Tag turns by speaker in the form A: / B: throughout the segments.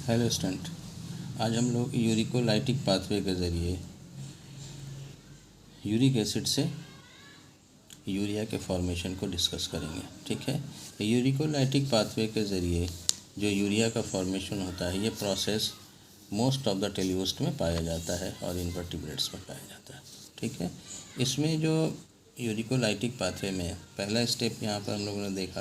A: Hello student, आज हम लोग यूरिकोलाइटिक पाथवे के ज़रिए यूरिक एसिड से यूरिया के फॉर्मेशन को डिस्कस करेंगे। ठीक है, यूरिकोलाइटिक पाथवे के ज़रिए जो यूरिया का फॉर्मेशन होता है, ये प्रोसेस मोस्ट ऑफ द टेल्यूस्ट में पाया जाता है और इनवर्टिब्रेट्स में पाया जाता है। ठीक है, इसमें जो यूरिकोलाइटिक पाथवे में पहला स्टेप यहाँ पर हम लोगों ने देख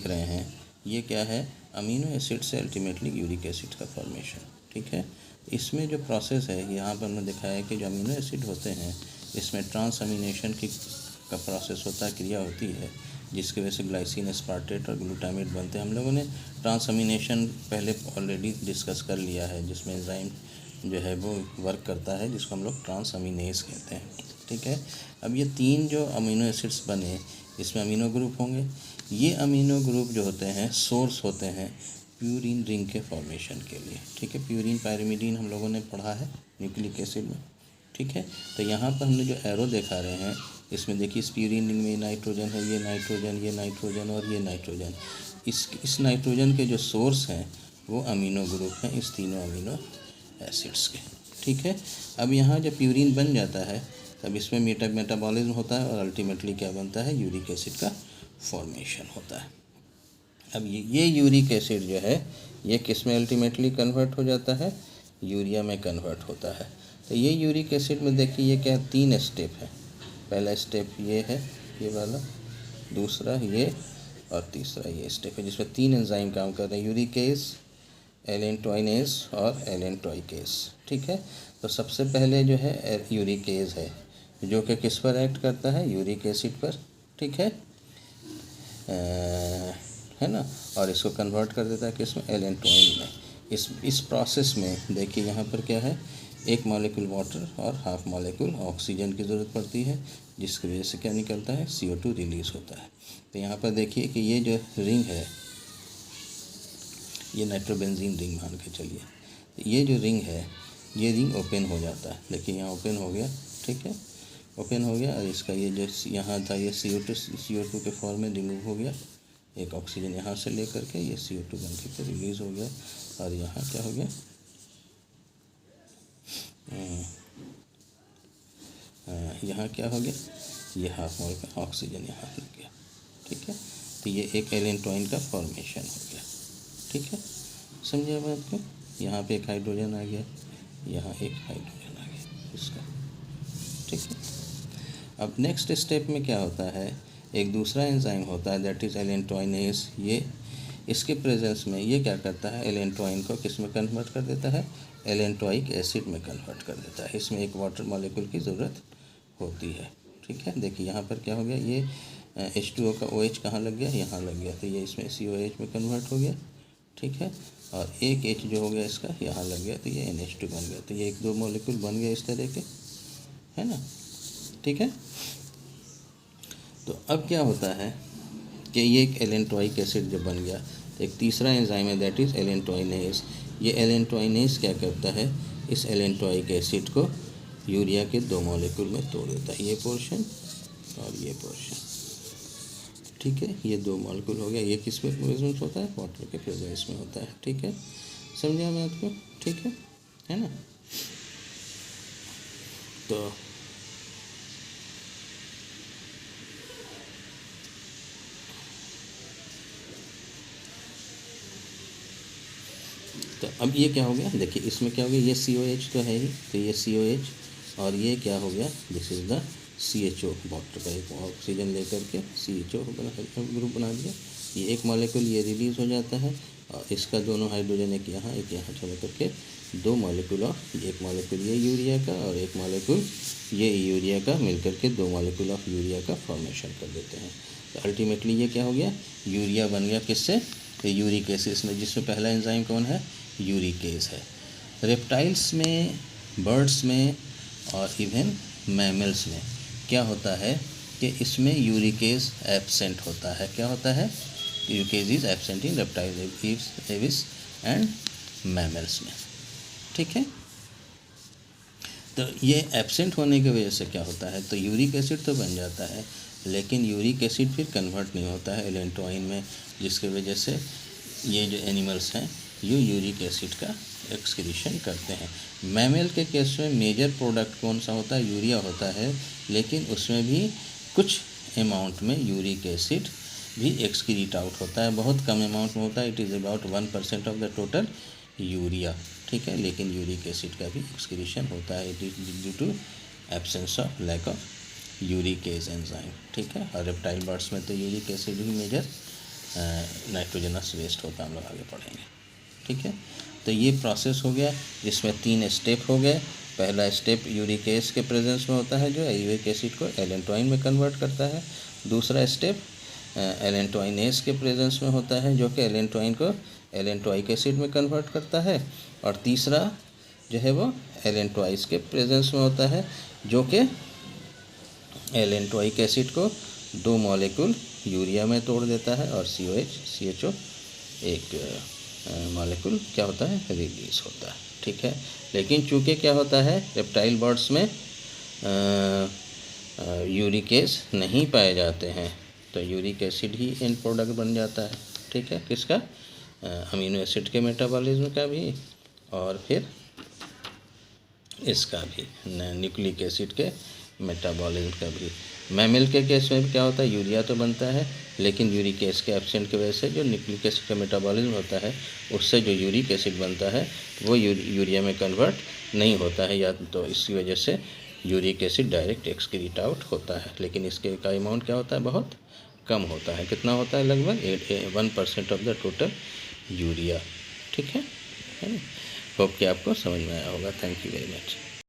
A: रहे हैं, ये क्या है, अमीनो एसिड से अल्टीमेटली यूरिक एसिड का फॉर्मेशन। ठीक है, इसमें जो प्रोसेस है यहाँ पर हमने दिखाया है कि जो अमीनो एसिड होते हैं इसमें ट्रांसअमीनेशन का प्रोसेस होता है, क्रिया होती है, जिसकी वजह से ग्लाइसिन, एस्पार्टेट और ग्लूटामेट बनते हैं। हम लोगों ने ट्रांसअमीनेशन पहले ऑलरेडी डिस्कस कर लिया है, जिसमें एंजाइम जो है वो वर्क करता है, जिसको हम लोग ट्रांसअमीनेज कहते हैं। ठीक है, अब ये तीन जो अमीनो एसिड्स बने, इसमें अमीनो ग्रुप होंगे। ये अमीनो ग्रुप जो होते हैं सोर्स होते हैं प्यूरिन रिंग के फॉर्मेशन के लिए। ठीक है, प्यूरिन पायरिमिडीन हम लोगों ने पढ़ा है न्यूक्लिक एसिड में। ठीक है, तो यहाँ पर हमने जो एरो दिखा रहे हैं, इसमें देखिए इस प्यूरिन रिंग में नाइट्रोजन है, ये नाइट्रोजन और ये नाइट्रोजन। इस नाइट्रोजन के जो सोर्स हैं वो अमीनो ग्रुप हैं इस तीनों अमीनो एसिड्स के। ठीक है, अब यहाँ जब प्यूरिन बन जाता है तब इसमें मेटाबॉलिज्म होता है और अल्टीमेटली क्या बनता है, यूरिक एसिड का फॉर्मेशन होता है। अब ये यूरिक एसिड जो है ये किस में अल्टीमेटली कन्वर्ट हो जाता है, यूरिया में कन्वर्ट होता है। तो ये यूरिक एसिड में देखिए ये क्या, तीन स्टेप है। पहला स्टेप ये है, ये वाला, दूसरा ये और तीसरा ये स्टेप है, जिसमें तीन एंजाइम काम कर रहे हैं, यूरिकेज, एलेंटोइनेज और एलेंटोइकेज। ठीक है, तो सबसे पहले जो है यूरिकेज है, जो कि किस पर एक्ट करता है, यूरिक एसिड पर। ठीक है ना, और इसको कन्वर्ट कर देता है किस में, एलेंटोइन में। इस प्रोसेस में देखिए यहाँ पर क्या है, एक मॉलिक्यूल वाटर और हाफ मॉलिक्यूल ऑक्सीजन की ज़रूरत पड़ती है, जिसकी वजह से क्या निकलता है, CO2 रिलीज़ होता है। तो यहाँ पर देखिए कि ये जो रिंग है, ये नाइट्रोबेंजीन रिंग मान के चलिए, तो ये जो रिंग है, ये रिंग ओपन हो जाता है। देखिए यहाँ ओपन हो गया। ठीक है, ओपन हो गया और इसका ये जो यहाँ था, ये CO2 के फॉर्म में रिमूव हो गया। एक ऑक्सीजन यहाँ से लेकर के ये CO2 बन के रिलीज़ हो गया और यहाँ क्या हो गया, यहाँ क्या हो गया, ये हाफ मोल का ऑक्सीजन यहाँ लग गया। ठीक है, तो ये एक एलेंटोइन का फॉर्मेशन हो गया। ठीक है, समझे बात को, यहाँ पे एक हाइड्रोजन आ गया, यहाँ एक हाइड्रोजन आ गया इसका। ठीक है, अब नेक्स्ट स्टेप में क्या होता है, एक दूसरा एंजाइम होता है दैट इज़ एलेंटोइनेज। ये इसके प्रेजेंस में ये क्या करता है, एलेंटोइन को किस में कन्वर्ट कर देता है, एलेंटोइक एसिड में कन्वर्ट कर देता है। इसमें एक वाटर मॉलिक्यूल की ज़रूरत होती है। ठीक है, देखिए यहाँ पर क्या हो गया, ये H2O का OH कहाँ लग गया, यहाँ लग गया, तो ये इसमें COH में कन्वर्ट हो गया। ठीक है, और एक H जो हो गया इसका यहाँ लग गया, तो ये NH2 बन गया। तो ये एक दो मॉलिक्यूल बन गया इस तरह के, है ना। ठीक है, तो अब क्या होता है कि ये एक एलेंटोइक एसिड जब बन गया, तो एक तीसरा एंजाइम है दैट इज़ एलेंटोइनेज। ये एलेंटोइनेज क्या करता है, इस एलेंटोइक एसिड को यूरिया के दो मॉलिक्यूल में तोड़ देता है, ये पोर्शन और ये पोर्शन। ठीक है, ये दो मॉलिक्यूल हो गया, ये किस में प्रेजेंस होता है, वाटर के प्रेजेंस में होता है। ठीक है, समझा मैं आपको। ठीक है ना। तो अब ये क्या हो गया, देखिए इसमें क्या हो गया, ये COH तो है ही, तो ये COH और ये क्या हो गया, this is the CHO, water का एक ऑक्सीजन लेकर के CHO ग्रुप बना दिया। ये एक मॉलिक्यूल ये रिलीज़ हो जाता है और इसका दोनों हाइड्रोजन एक यहाँ चला करके दो मॉलिक्यूल, और एक मॉलिक्यूल ये यूरिया का और एक मॉलिक्यूल ये यूरिया का मिलकर के दो मॉलिक्यूल ऑफ यूरिया का फॉर्मेशन कर देते हैं। तो अल्टीमेटली ये क्या हो गया, यूरिया बन गया किससे, तो यूरिक एसिड में, जिसमें पहला एंजाइम कौन है, यूरिकेज है। रेप्टाइल्स में, बर्ड्स में और इवन मैमल्स में क्या होता है कि इसमें यूरिकेज एब्सेंट होता है। क्या होता है, uricase is absent in reptile, Aves and mammals में। ठीक है, तो ये एब्सेंट होने की वजह से क्या होता है, तो यूरिक एसिड तो बन जाता है लेकिन यूरिक एसिड फिर कन्वर्ट नहीं होता है एलेंटोइन में, जिसकी वजह से ये जो एनिमल्स हैं जो यूरिक एसिड का एक्सक्रीशन करते हैं। मैमल के केस में मेजर प्रोडक्ट कौन सा होता है? यूरिया होता है, लेकिन उसमें भी कुछ अमाउंट में यूरिक एसिड भी एक्सक्रीट आउट होता है, बहुत कम अमाउंट में होता है, it is about 1% of the total urea, ठीक है। लेकिन यूरिक एसिड का भी एक्सक्रीशन होता है, it is due to absence of lack of uricase enzyme, ठीक है। और रेप्टाइल बर्ड्स में तो यूरिक एसिड ही मेजर नाइट्रोजनस वेस्ट होता है, हम लोग आगे पढ़ेंगे, ठीक है। तो ये प्रोसेस हो गया जिसमें 3 स्टेप हो गए। पहला स्टेप यूरिक एसिड के प्रेजेंस में होता है जो यूरिक एसिड को एलेंटोइन में कन्वर्ट करता है। दूसरा स्टेप एलेंटोइनेस के प्रेजेंस में होता है जो कि एलेंटोइन को एलेंटोइक एसिड में कन्वर्ट करता है। और तीसरा जो है वो एलेंटोइस के प्रेजेंस में होता है जो कि एलेंटोइक एसिड को 2 मॉलिक्यूल यूरिया में तोड़ देता है और CHO एक मॉलिक्यूल क्या होता है? रिलीज होता है, ठीक है। लेकिन चूँकि क्या होता है, रेप्टाइल बर्ड्स में यूरिक एसिड नहीं पाए जाते हैं, तो uric acid he and product बन जाता है, ठीक है। किसका? अमीनो एसिड के मेटाबॉलिज्म का भी और फिर इसका भी न्यूक्लिक एसिड के मेटाबॉलिज्म का भी। मैमल के केस में भी क्या होता है? यूरिया तो बनता है, लेकिन यूरिक एसिड के एब्सेंट की वजह से जो न्यूक्लिक एसिड का मेटाबॉलिज्म होता है उससे जो यूरिक एसिड बनता है वो यूरिया में कन्वर्ट नहीं होता है, या तो इसकी वजह से uric acid direct excrete out होता है। लेकिन इसके का अमाउंट क्या होता है? बहुत कम होता है। कितना होता है? लगभग 1% ऑफ द टोटल यूरिया, ठीक है। होप कि आपको समझ में आया होगा। Thank you very much.